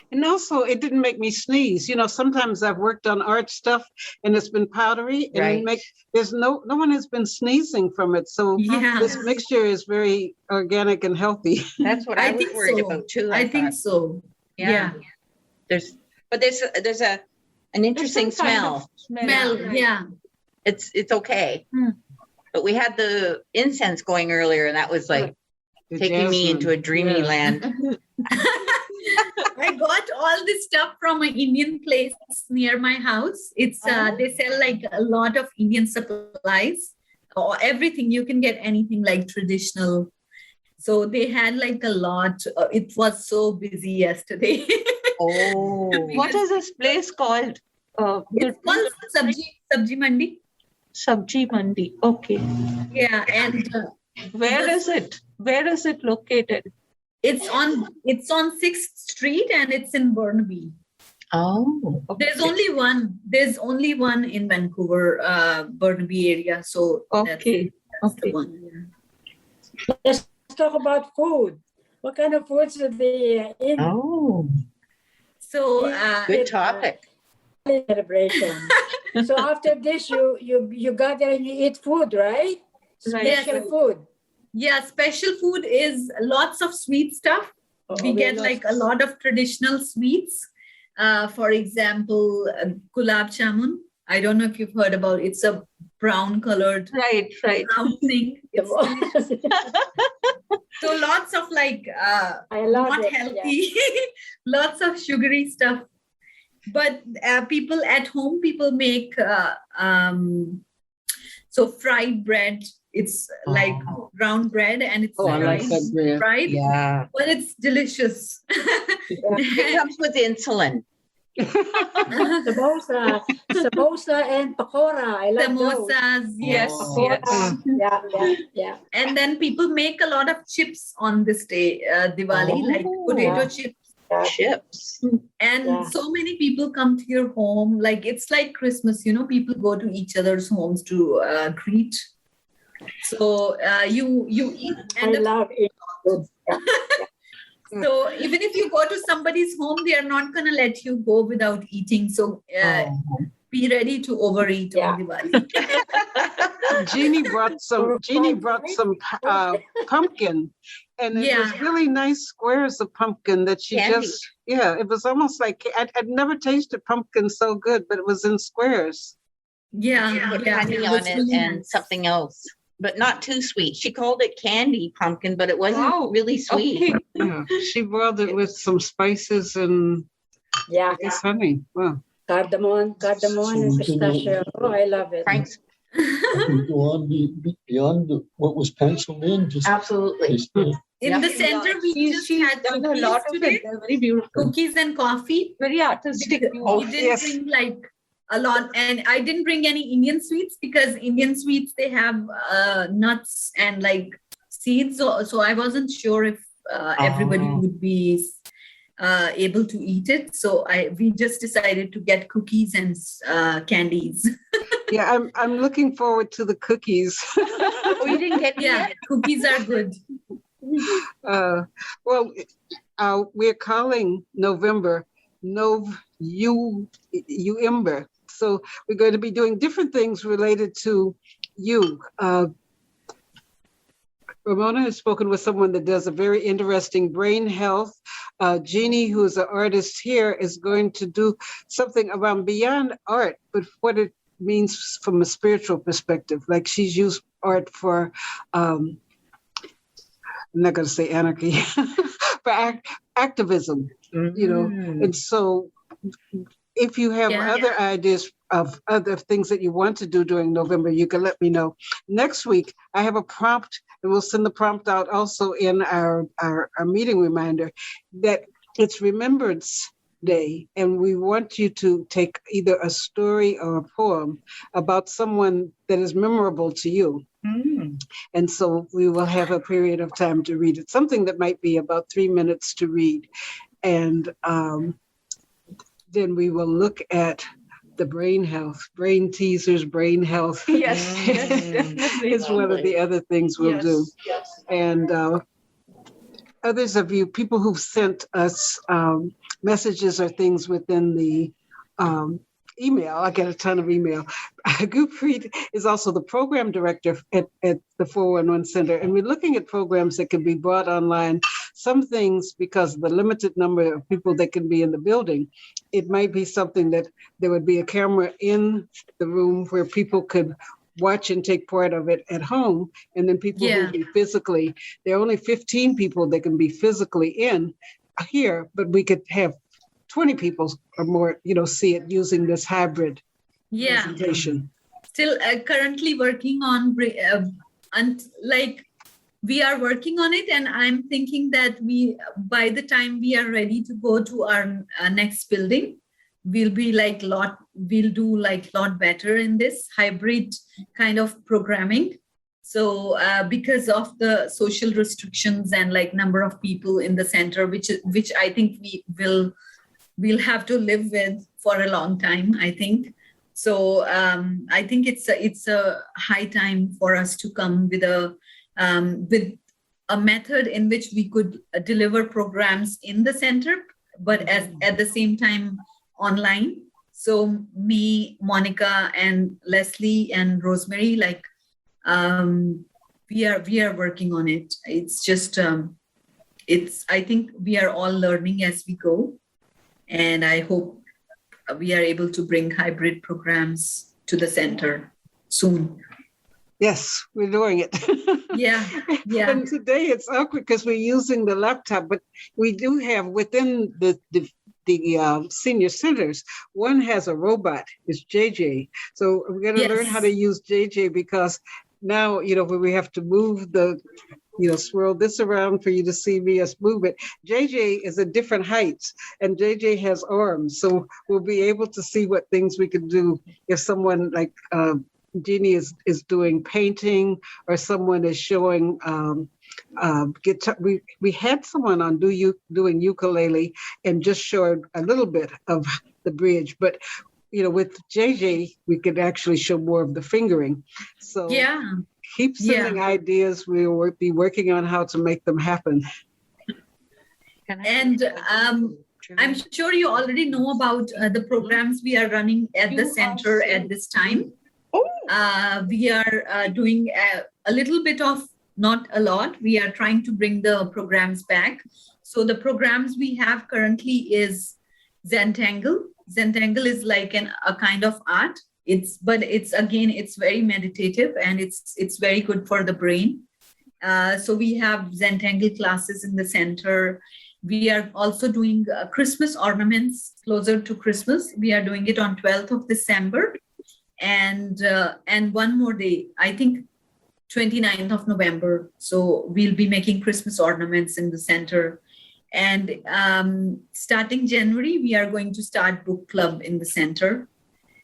S1: And also, it didn't make me sneeze. Sometimes I've worked on art stuff and it's been powdery, and there's no one has been sneezing from it. So this mixture is very organic and healthy.
S2: That's what I was worried about too.
S9: I think so. Yeah.
S2: There's an interesting smell.
S9: Yeah.
S2: It's okay. But we had the incense going earlier, and that was like taking me into a dreamy land.
S9: I got all this stuff from an Indian place near my house. It's they sell like a lot of Indian supplies or everything. You can get anything like traditional. So they had like a lot. It was so busy yesterday.
S2: Oh,
S4: what is this place called?
S9: It's called Sabji Mandi.
S4: Sabji Mandi. Okay.
S9: Yeah, and
S4: where is it? Where is it located?
S9: It's on 6th Street and it's in Burnaby.
S2: Oh, okay.
S9: There's only one in Vancouver, Burnaby area. So that's the one.
S8: Let's talk about food. What kind of foods are they in?
S2: Oh,
S9: so
S2: good topic.
S8: Celebration. So after this, you gather and you eat food, right? Special food.
S9: Yeah, special food is lots of sweet stuff. We get like a lot of traditional sweets. For example, gulab jamun. I don't know if you've heard about it. It's a brown colored brown thing. So lots of like not healthy, lots of sugary stuff. But people at home, people make so fried bread. It's like brown bread and it's
S1: I like that bread.
S9: Fried.
S2: Yeah.
S9: But it's delicious.
S2: It comes with insulin.
S8: Samosa and pakora. I love
S9: Samosas, yes.
S8: Yeah.
S9: And then people make a lot of chips on this day, Diwali, like potato chips.
S2: Chips.
S9: And so many people come to your home. Like it's like Christmas, people go to each other's homes to greet. So you eat. And
S8: I love it.
S9: So even if you go to somebody's home, they are not going to let you go without eating. So be ready to overeat on Diwali.
S1: Jeannie brought some pumpkin, and it was really nice squares of pumpkin that she
S2: Candy.
S1: it was almost like I'd never tasted pumpkin so good, but it was in squares.
S2: Put honey
S9: it
S2: on
S9: was
S2: it
S9: really
S2: and
S9: nice.
S2: something else, but not too sweet. She called it candy pumpkin, but it wasn't really sweet.
S1: Okay. Yeah. She boiled it with some spices and I guess honey. Wow.
S8: Cardamom and pistachio. Oh, I love it.
S2: Frank's
S7: I can go on beyond what was penciled in. Just
S2: absolutely.
S7: taste it.
S9: In the center, we just had
S4: done a
S9: cookies
S4: lot of
S9: today.
S4: it. They're very beautiful.
S9: Cookies and coffee.
S4: Very artistic.
S9: We didn't bring like a lot, and I didn't bring any Indian sweets because Indian sweets, they have nuts and like seeds. So I wasn't sure if everybody would be able to eat it. So we just decided to get cookies and candies.
S1: Yeah, I'm looking forward to the cookies.
S2: We didn't get
S9: Cookies are good.
S1: Well, we're calling November November. So we're going to be doing different things related to you. Ramona has spoken with someone that does a very interesting brain health. Jeannie, who is an artist here, is going to do something around beyond art, but what it means from a spiritual perspective. Like she's used art for, I'm not going to say anarchy, for activism, you know. And so if you have other ideas of other things that you want to do during November, you can let me know. Next week, I have a prompt, and we'll send the prompt out also in our meeting reminder, that it's Remembrance Day, and we want you to take either a story or a poem about someone that is memorable to you. And so we will have a period of time to read it, something that might be about 3 minutes to read. And then we will look at the brain health, brain teasers, brain health.
S4: Yes, definitely.
S1: Is one of the other things we'll do.
S4: Yes.
S1: And others of you, people who've sent us messages or things within the email, I get a ton of email. Gurpreet is also the program director at the 411 Center, and we're looking at programs that can be brought online. Some things, because of the limited number of people that can be in the building, it might be something that there would be a camera in the room where people could watch and take part of it at home, and then people who be physically, there are only 15 people that can be physically in here, but we could have 20 people or more, see it using this hybrid presentation.
S9: Still currently working on, we are working on it, and I'm thinking that by the time we are ready to go to our next building, we'll do lot better in this hybrid kind of programming. So because of the social restrictions and number of people in the center, which I think we'll have to live with for a long time, I think. So I think it's a high time for us to come with a method in which we could deliver programs in the center, but at the same time online. So me, Monica, and Leslie and Rosemary, we are working on it. It's just I think we are all learning as we go, and I hope we are able to bring hybrid programs to the center soon.
S1: Yes, we're doing it.
S9: Yeah.
S1: And today it's awkward because we're using the laptop, but we do have within the senior centers, one has a robot. It's JJ. So we're going to learn how to use JJ, because now, when we have to move the, swirl this around for you to see me as move it. JJ is at different heights, and JJ has arms. So we'll be able to see what things we can do if someone like Jeannie is doing painting, or someone is showing guitar. We had someone on doing ukulele and just showed a little bit of the bridge, but with JJ we could actually show more of the fingering. So keep sending ideas. We will be working on how to make them happen.
S9: And I'm sure you already know about the programs we are running at the center at this time. We are doing a little bit of, not a lot, we are trying to bring the programs back. So the programs we have currently is Zentangle. Zentangle is like a kind of art. It's very meditative, and it's very good for the brain. So we have Zentangle classes in the center. We are also doing Christmas ornaments closer to Christmas. We are doing it on 12th of December. And one more day, I think 29th of November. So we'll be making Christmas ornaments in the center. And starting January, we are going to start book club in the center,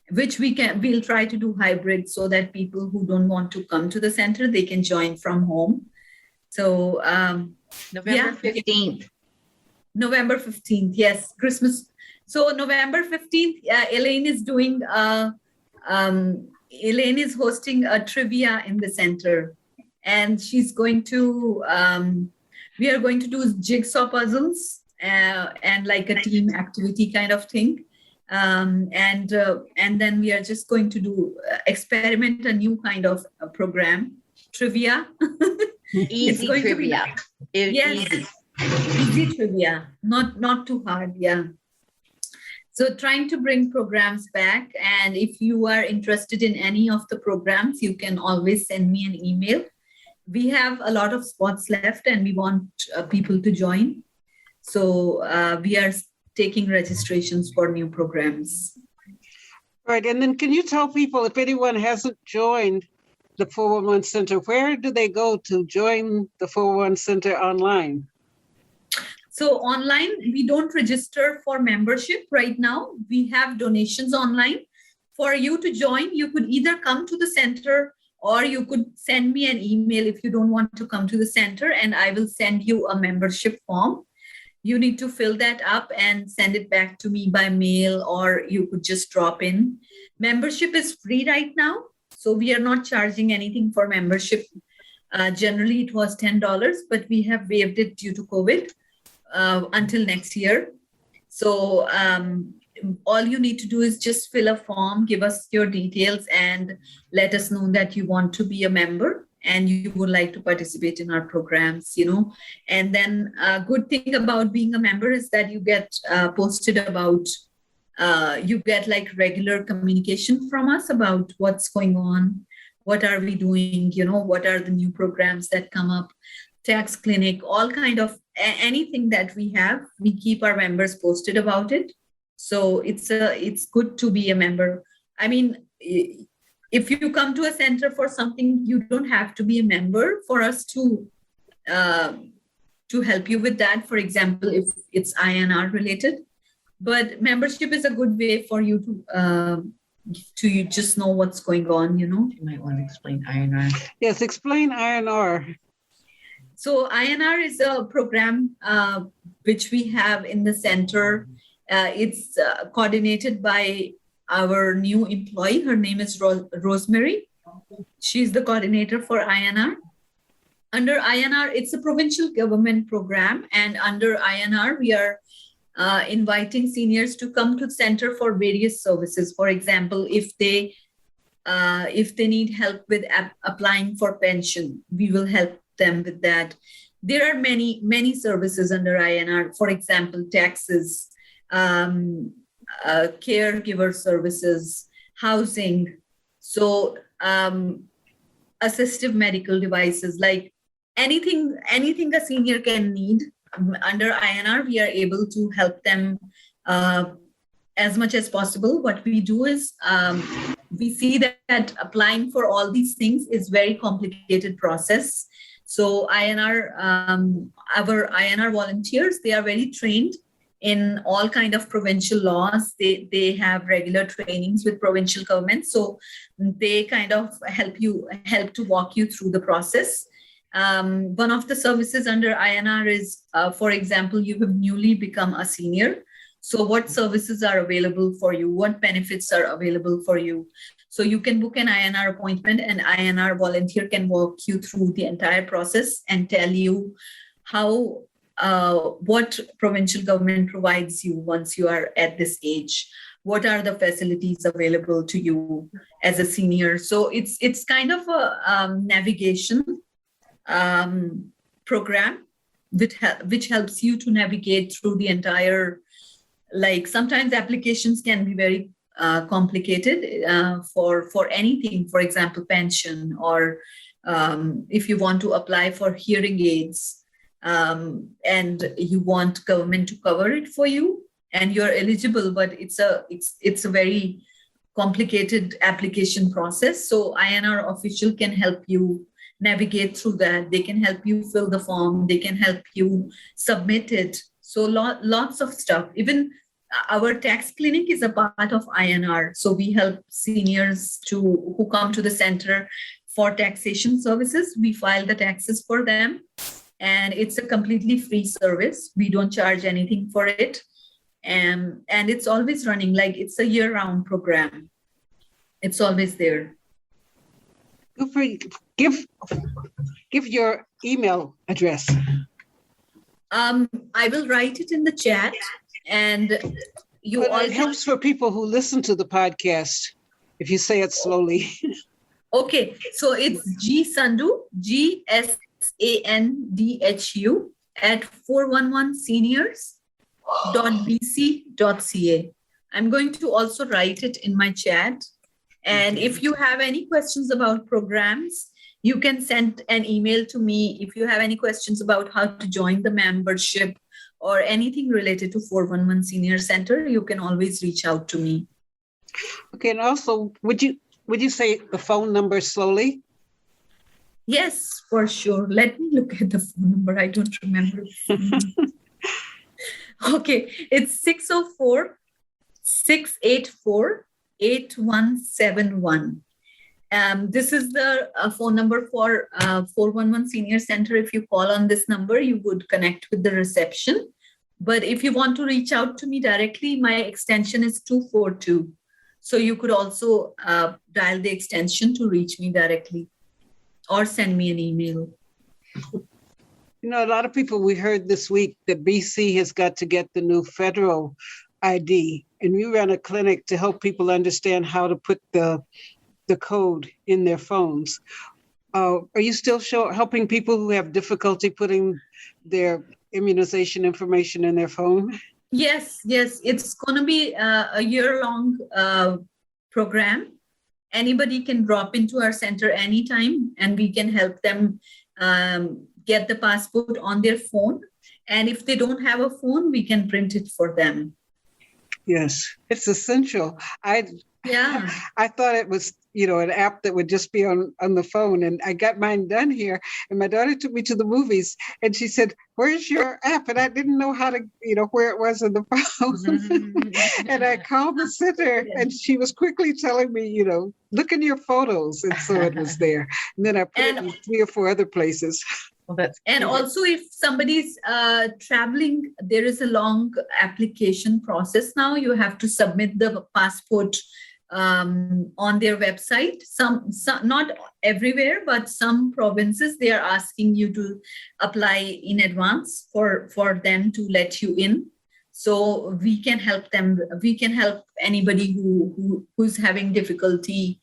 S9: which we'll try to do hybrid so that people who don't want to come to the center, they can join from home. So
S2: November 15th.
S9: November 15th, yes, Christmas. So November 15th, Elaine is doing, Elaine is hosting a trivia in the center, and she's going to, we are going to do jigsaw puzzles and like a team activity kind of thing. And then we are just going to do experiment a new kind of program, trivia.
S2: Easy trivia.
S9: Yes. Easy trivia, not too hard. Yeah. So trying to bring programs back. And if you are interested in any of the programs, you can always send me an email. We have a lot of spots left, and we want people to join. So we are taking registrations for new programs.
S1: Right. And then can you tell people, if anyone hasn't joined the 411 Center, where do they go to join the 411 Center online?
S9: So online, we don't register for membership right now. We have donations online. For you to join, you could either come to the center, or you could send me an email if you don't want to come to the center, and I will send you a membership form. You need to fill that up and send it back to me by mail, or you could just drop in. Membership is free right now, so we are not charging anything for membership. Generally, it was $10, but we have waived it due to COVID. Until next year. So all you need to do is just fill a form, give us your details, and let us know that you want to be a member and you would like to participate in our programs, And then a good thing about being a member is that you get posted about, you get like regular communication from us about what's going on, what are we doing, what are the new programs that come up, tax clinic, all kind of anything that we have, we keep our members posted about it. So it's good to be a member. I mean, if you come to a center for something, you don't have to be a member for us to help you with that. For example, if it's INR related, but membership is a good way for you to just know what's going on. You
S2: might want to explain INR.
S1: Yes, explain INR.
S9: So INR is a program which we have in the center. It's coordinated by our new employee. Her name is Rosemary. She's the coordinator for INR. Under INR, it's a provincial government program. And under INR, we are inviting seniors to come to the center for various services. For example, if they need help with applying for pension, we will help them with that. There are many services under INR. For example, taxes, caregiver services, housing, so assistive medical devices, like anything a senior can need. Under INR, we are able to help them as much as possible. What we do is we see that applying for all these things is very complicated process. So INR, our INR volunteers, they are very trained in all kind of provincial laws. They have regular trainings with provincial governments. So they kind of help to walk you through the process. One of the services under INR is, for example, you have newly become a senior. So what services are available for you? What benefits are available for you? So you can book an INR appointment, and INR volunteer can walk you through the entire process and tell you how what provincial government provides you once you are at this age. What are the facilities available to you as a senior? So it's kind of a navigation program which helps you to navigate through the entire, like sometimes applications can be very complicated for anything, for example, pension, or if you want to apply for hearing aids and you want government to cover it for you and you're eligible, but it's a very complicated application process. So INR official can help you navigate through that. They can help you fill the form. They can help you submit it. So lots of stuff. Even our tax clinic is a part of INR. So we help seniors who come to the center for taxation services. We file the taxes for them. And it's a completely free service. We don't charge anything for it. And it's always running, like it's a year-round program. It's always there.
S1: Give your email address.
S9: I will write it in the chat, and you all.
S1: It helps for people who listen to the podcast if you say it slowly.
S9: Okay, so it's GSandhu, GSANDHU at 411seniors.bc.ca. I'm going to also write it in my chat. And if you have any questions about programs, you can send an email to me. If you have any questions about how to join the membership or anything related to 411 Senior Center, you can always reach out to me.
S1: Okay, and also, would you say the phone number slowly?
S9: Yes, for sure. Let me look at the phone number. I don't remember. Okay, it's 604-684-8171. This is the phone number for 411 Senior Center. If you call on this number, you would connect with the reception. But if you want to reach out to me directly, my extension is 242. So you could also dial the extension to reach me directly or send me an email.
S1: You know, a lot of people, we heard this week that BC has got to get the new federal ID, and we ran a clinic to help people understand how to put the code in their phones. Are you still helping people who have difficulty putting their immunization information in their phone?
S9: Yes. It's going to be a year-long program. Anybody can drop into our center anytime, and we can help them get the passport on their phone. And if they don't have a phone, we can print it for them.
S1: Yes, it's essential. I thought it was, an app that would just be on the phone, and I got mine done here. And my daughter took me to the movies, and she said, "Where's your app?" And I didn't know how to, where it was in the phone. And I called the center, and she was quickly telling me, look in your photos, and so it was there. And then I put it in 3 or 4 other places.
S9: And also, if somebody's traveling, there is a long application process now. You have to submit the passport on their website. Some not everywhere, but some provinces, they are asking you to apply in advance for them to let you in. So we can help them. We can help anybody who's having difficulty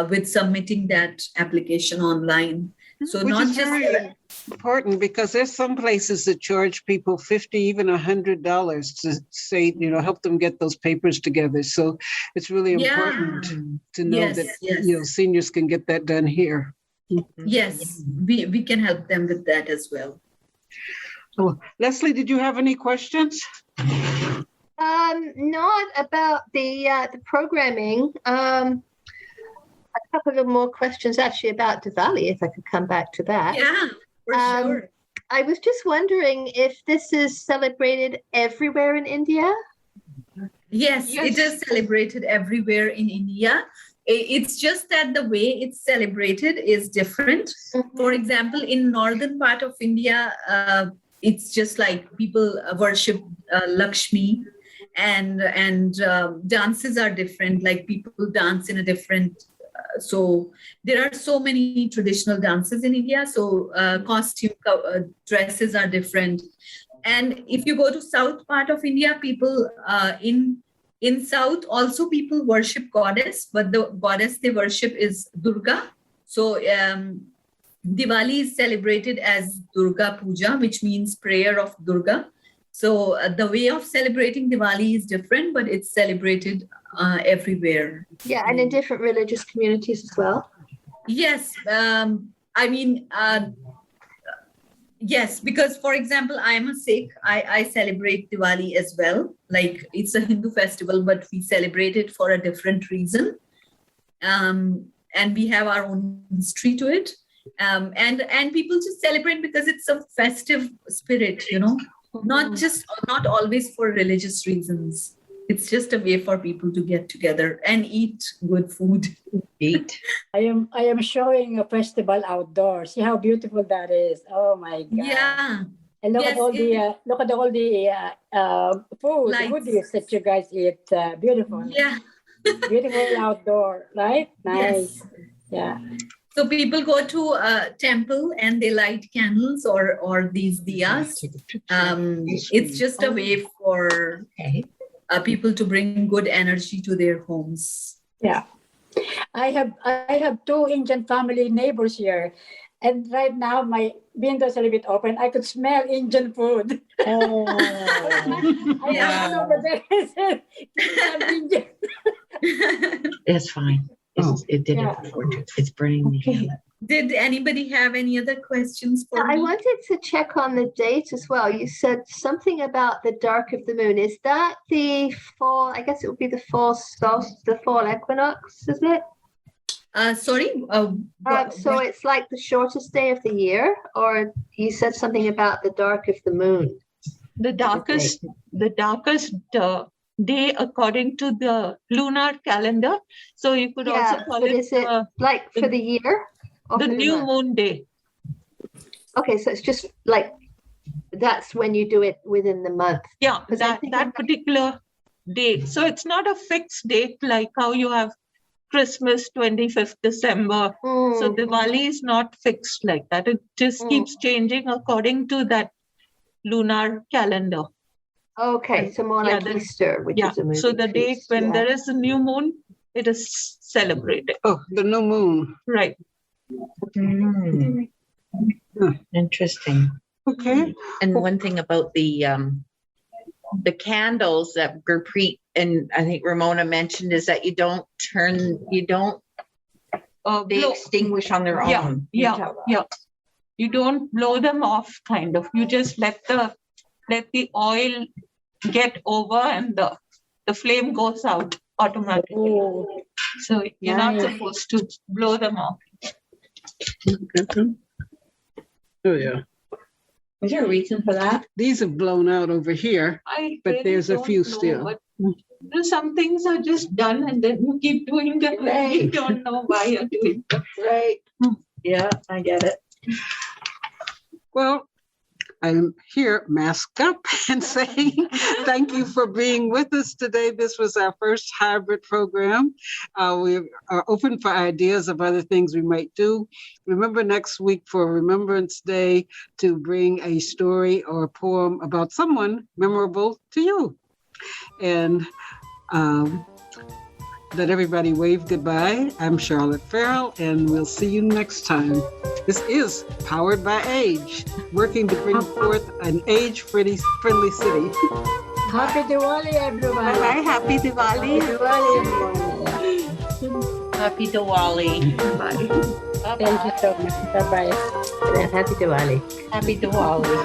S9: with submitting that application online. So
S1: Which
S9: not
S1: is
S9: just
S1: very important, because there's some places that charge people $50, even $100 to say, help them get those papers together. So it's really important to know that seniors can get that done here.
S9: Yes, we can help them with that as well.
S1: Oh, Leslie, did you have any questions?
S6: Not about the programming. A couple of more questions actually about Diwali, if I could come back to that.
S9: Yeah, for sure.
S6: I was just wondering if this is celebrated everywhere in India?
S9: Yes, it is celebrated everywhere in India. It's just that the way it's celebrated is different. Mm-hmm. For example, in northern part of India, it's just like people worship Lakshmi, and dances are different. Like people dance in a different So there are so many traditional dances in India. So costume dresses are different. And if you go to south part of India, people in south also people worship goddess, but the goddess they worship is Durga. So Diwali is celebrated as Durga Puja, which means prayer of Durga. So the way of celebrating Diwali is different, but it's celebrated everywhere.
S6: Yeah, and in different religious communities as well.
S9: Yes. Yes, because for example, I am a Sikh. I celebrate Diwali as well. Like it's a Hindu festival, but we celebrate it for a different reason. And we have our own history to it. And people just celebrate because it's a festive spirit, you know, not always for religious reasons. It's just a way for people to get together and eat good food.
S8: I am showing a festival outdoors. See how beautiful that is. Oh my God.
S9: Yeah.
S8: And look at all the food,
S9: Lights.
S8: goodies that you guys eat. Beautiful.
S9: Yeah.
S8: Beautiful outdoor, right? Nice.
S9: Yes.
S8: Yeah.
S9: So people go to a temple and they light candles or these diyas. It's just a way for people to bring good energy to their homes.
S8: Yeah. I have two Indian family neighbors here. And right now my windows are a little bit open. I could smell Indian food.
S2: Oh,
S8: I
S2: yeah.
S8: don't know, but there is Indian.
S2: It's fine. It did it before too. It's burning me.
S9: Did anybody have any other questions for
S6: I
S9: me?
S6: wanted to check on the date as well. You said something about the dark of the moon. Is that the fall? I guess it would be the fall solstice, the fall equinox, isn't it?
S9: Sorry?
S6: So it's like the shortest day of the year, or you said something about the dark of the moon.
S10: The darkest day according to the lunar calendar. So you could also call
S6: but
S10: it
S6: is it like for the year? Or
S10: the
S6: for
S10: new
S6: month?
S10: moon day.
S6: Okay, so it's just like that's when you do it within the month.
S10: Yeah,
S6: 'Cause I
S10: that
S6: think
S10: particular day. So it's not a fixed date like how you have Christmas 25th December. So Diwali is not fixed like that. It just keeps changing according to that lunar calendar.
S6: Okay, so more like Easter, which is a moving
S10: So the date
S6: feast,
S10: when there is a new moon, it is celebrated.
S1: Oh, the new moon.
S10: Right.
S2: Interesting.
S1: Okay.
S2: And one thing about the candles that Gurpreet and I think Ramona mentioned is that they extinguish on their own.
S10: Yeah. You don't blow them off, kind of. You just let the oil get over and the flame goes out automatically.
S8: Oh,
S10: So you're not
S8: nice.
S10: supposed to blow them off.
S1: Oh, yeah.
S2: Is there a reason for that?
S1: These have blown out over here, but
S10: really
S1: there's a
S10: don't
S1: few
S10: know,
S1: still.
S10: but some things are just done and then you keep doing them and you don't know why you're doing them.
S2: Right. Yeah, I get it.
S1: Well, I'm here masked up and saying thank you for being with us today. This was our first hybrid program. We are open for ideas of other things we might do. Remember next week for Remembrance Day to bring a story or a poem about someone memorable to you. And let everybody wave goodbye. I'm Charlotte Ferrell, and we'll see you next time. This is Powered by Age, working to bring forth an age-friendly city.
S8: Happy Diwali, everyone.
S10: Bye-bye. Happy Diwali.
S2: Happy Diwali.
S8: Thank you so much. Bye-bye.
S6: Happy Diwali.
S2: Happy Diwali.